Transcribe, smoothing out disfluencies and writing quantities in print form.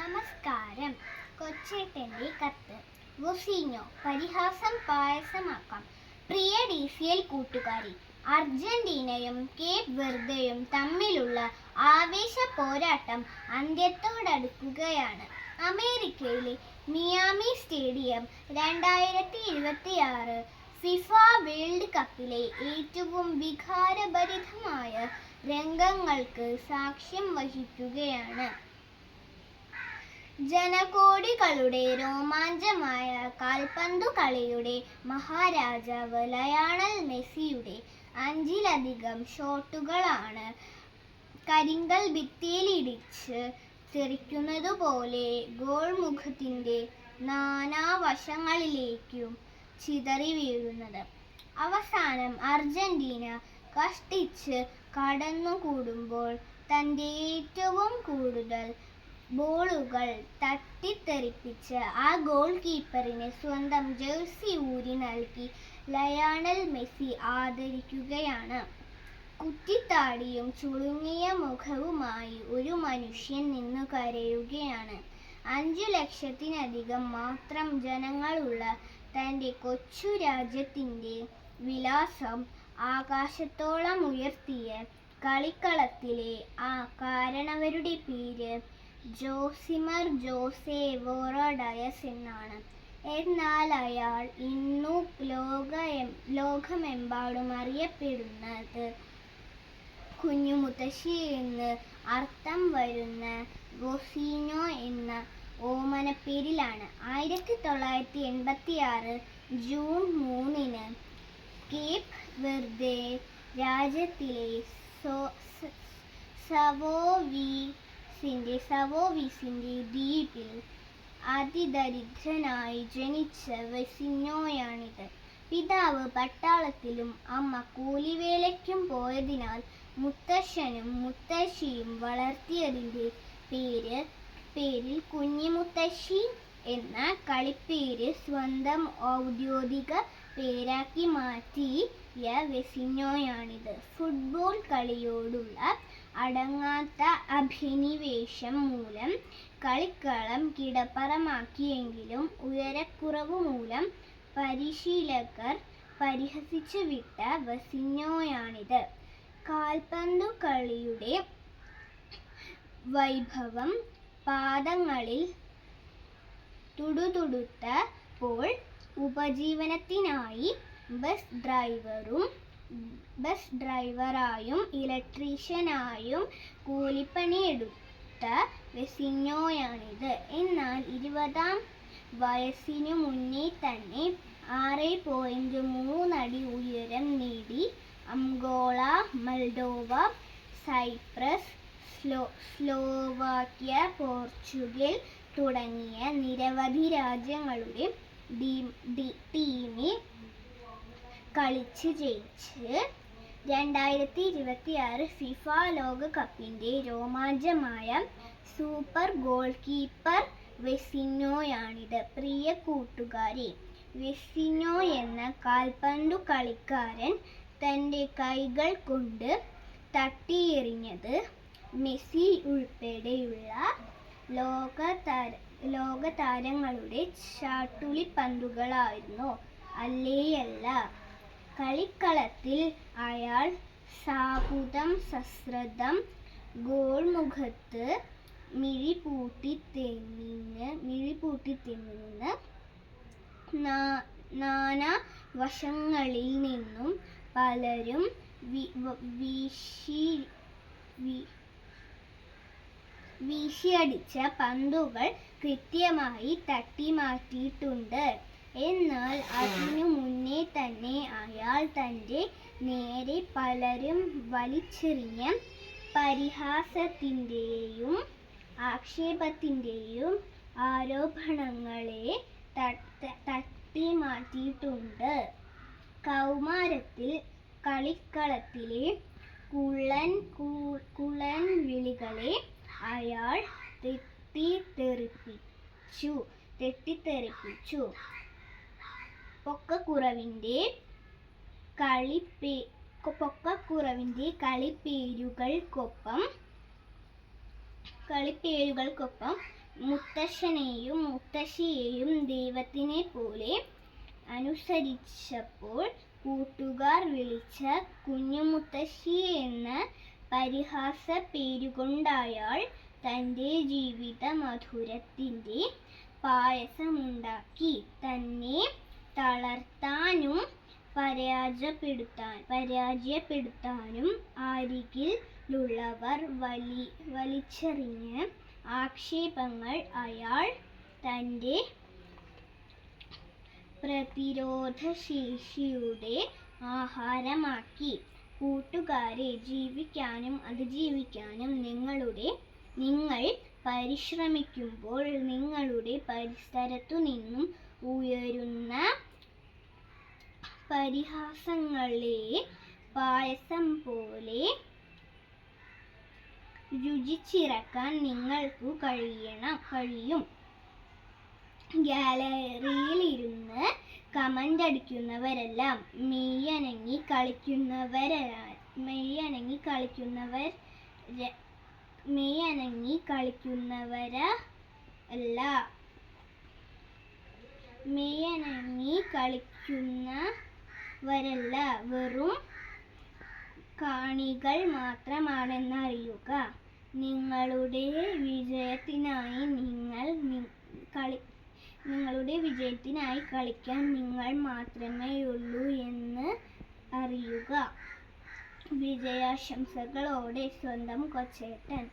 നമസ്കാരം. കൊച്ചേട്ടന്റെ കത്ത്. വൊസീഞ്ഞോ പരിഹാസം പായസമാക്കാം. പ്രിയ DCL കൂട്ടുകാരി, അർജന്റീനയും കേപ്പ് വെർദെയും തമ്മിലുള്ള ആവേശ പോരാട്ടം അന്ത്യത്തോടടുക്കുകയാണ്. അമേരിക്കയിലെ മിയാമി സ്റ്റേഡിയം 2026 ഫിഫ വേൾഡ് കപ്പിലെ ഏറ്റവും വികാരഭരിതമായ രംഗങ്ങൾക്ക് സാക്ഷ്യം വഹിക്കുകയാണ്. ജനകോടികളുടെ രോമാഞ്ചമായ കാൽപന്തു കളിയുടെ മഹാരാജാവ് ലയണൽ മെസ്സിയുടെ 5ലധികം ഷോട്ടുകളാണ് കരിങ്കൽ ഭിത്തിയിലിടിച്ച് തെറിക്കുന്നതുപോലെ ഗോൾ മുഖത്തിൻ്റെ നാനാവശങ്ങളിലേക്കും ചിതറി വീഴുന്നത്. അവസാനം അർജന്റീന കഷ്ടിച്ച് കടന്നുകൂടുമ്പോൾ തൻ്റെ ഏറ്റവും കൂടുതൽ ബോളുകൾ തട്ടിത്തെറിപ്പിച്ച് ആ ഗോൾ കീപ്പറിന് സ്വന്തം ജേഴ്സി ഊരി നൽകി ലയണൽ മെസ്സി ആദരിക്കുകയാണ്. കുറ്റിത്താടിയും ചുളുങ്ങിയ മുഖവുമായി ഒരു മനുഷ്യൻ നിന്നു കരയുകയാണ്. 5 ലക്ഷത്തിലധികം മാത്രം ജനങ്ങളുള്ള തൻ്റെ കൊച്ചു രാജ്യത്തിൻ്റെ വിലാസം ആകാശത്തോളം ഉയർത്തിയ കളിക്കളത്തിലെ ആ കാരണവരുടെ പേര് ജോസിമർ ജോസെ വോറോഡയസ് എന്നാണ്. എന്നാൽ അയാൾ ഇന്നു ലോകമെമ്പാടും അറിയപ്പെടുന്നത് കുഞ്ഞുമുത്തശ്ശി എന്ന് അർത്ഥം വരുന്ന വൊസീഞ്ഞോ എന്ന ഓമനപ്പേരിലാണ്. 1986 ജൂൺ 3 കേപ്പ് വെർദെ രാജ്യത്തിലെ സവോവീസിൻ്റെ ദ്വീപിൽ അതിദരിദ്രനായി ജനിച്ച വൊസീഞ്ഞോയാണിത്. പിതാവ് പട്ടാളത്തിലും അമ്മ കൂലിവേലയ്ക്കും പോയതിനാൽ മുത്തശ്ശനും മുത്തശ്ശിയും വളർത്തിയതിൻ്റെ പേരിൽ കുഞ്ഞിമുത്തശ്ശി എന്ന കളിപ്പേര് സ്വന്തം ഔദ്യോഗിക പേരാക്കി മാറ്റിയ വൊസീഞ്ഞോയാണിത്. ഫുട്ബോൾ കളിയോടുള്ള അടങ്ങാത്ത അഭിനിവേശം മൂലം കളിക്കളം കിടപ്പറമാക്കിയെങ്കിലും ഉയരക്കുറവ് മൂലം പരിശീലകർ പരിഹസിച്ചു വിട്ട വൊസീഞ്ഞോയാണിത്. കാൽപന്തു കളിയുടെ വൈഭവം പാദങ്ങളിൽ തുടുതുടുത്തപ്പോൾ ഉപജീവനത്തിനായി ബസ് ഡ്രൈവറായും ഇലക്ട്രീഷ്യനായും കൂലിപ്പണിയെടുത്ത വൊസീഞ്ഞോയാണിത്. എന്നാൽ 20-ാം വയസ്സിനു മുന്നേ തന്നെ 6.3 അടി ഉയരം നേടി Angola, Moldova, Cyprus, Slovakia, Portugal തുടങ്ങിയ നിരവധി രാജ്യങ്ങളുടെ ടീമിൽ കളിച്ച് ജയിച്ച് 2026 ഫിഫ ലോകകപ്പിൻ്റെ രോമാഞ്ചമായ സൂപ്പർ ഗോൾ കീപ്പർ വൊസീഞ്ഞോയാണിത്. പ്രിയ കൂട്ടുകാരെ, വൊസീഞ്ഞോ എന്ന കാൽപന്തു കളിക്കാരൻ തൻ്റെ കൈകൾ കൊണ്ട് തട്ടിയെറിഞ്ഞത് മെസ്സി ഉൾപ്പെടെയുള്ള ലോകതാരങ്ങളുടെ ചാട്ടുളിപ്പന്തുകളായിരുന്നു. അല്ലേയല്ല. കളിക്കളത്തിൽ അയാൾ സാഹുതം സശ്രദ്ധം ഗോൾ മുഖത്ത് മിഴിപൂട്ടിത്തിന്ന് നാനാ വശങ്ങളിൽ നിന്നും പലരും വീശിയടിച്ച പന്തുകൾ കൃത്യമായി തട്ടിമാറ്റിയിട്ടുണ്ട്. എന്നാൽ അതിനു മുന്നേ തന്നെ അയാൾ തൻ്റെ നേരെ പലരും വലിച്ചെറിഞ്ഞ പരിഹാസത്തിൻ്റെയും ആക്ഷേപത്തിൻ്റെയും ആരോപണങ്ങളെ തട്ടിമാറ്റിയിട്ടുണ്ട്. കൗമാരത്തിൽ കളിക്കളത്തിലെ കുള്ളൻ വിളികളെ അയാൾ തെറ്റിത്തെറിപ്പിച്ചു. പൊക്കക്കുറവിൻ്റെ കളിപ്പേരുകൾക്കൊപ്പം മുത്തശ്ശനെയും മുത്തശ്ശിയെയും ദൈവത്തിനെ പോലെ അനുസരിച്ചപ്പോൾ കൂട്ടുകാർ വിളിച്ച കുഞ്ഞുമുത്തശ്ശി എന്ന പരിഹാസ പേരുകൊണ്ടയാൾ തൻ്റെ ജീവിത മധുരത്തിൻ്റെ പായസമുണ്ടാക്കി. തന്നെ തളർത്താനും പരാജയപ്പെടുത്താനും അരികിലുള്ളവർ വലിച്ചെറിഞ്ഞ ആക്ഷേപങ്ങൾ അയാൾ തൻ്റെ പ്രതിരോധശേഷിയുടെ ആഹാരമാക്കി. കൂട്ടുകാരെ, ജീവിക്കാനും അതിജീവിക്കാനും നിങ്ങൾ പരിശ്രമിക്കുമ്പോൾ നിങ്ങളുടെ പരിസരത്തു നിന്നും ഉയരുന്ന പരിഹാസങ്ങളെ പായസം പോലെ രുചിച്ചിറക്കാൻ നിങ്ങൾക്ക് കഴിയും. ഗാലറിയിലിരുന്ന് കമന്റ് അടിക്കുന്നവരെല്ലാം മെയ്യനങ്ങി കളിക്കുന്നവരല്ല, വെറും കാണികൾ മാത്രമാണെന്നറിയുക. നിങ്ങളുടെ വിജയത്തിനായി കളിക്കാൻ നിങ്ങൾ മാത്രമേയുള്ളൂ എന്ന് അറിയുക. വിജയാശംസകളോടെ സ്വന്തം കൊച്ചേട്ടൻ.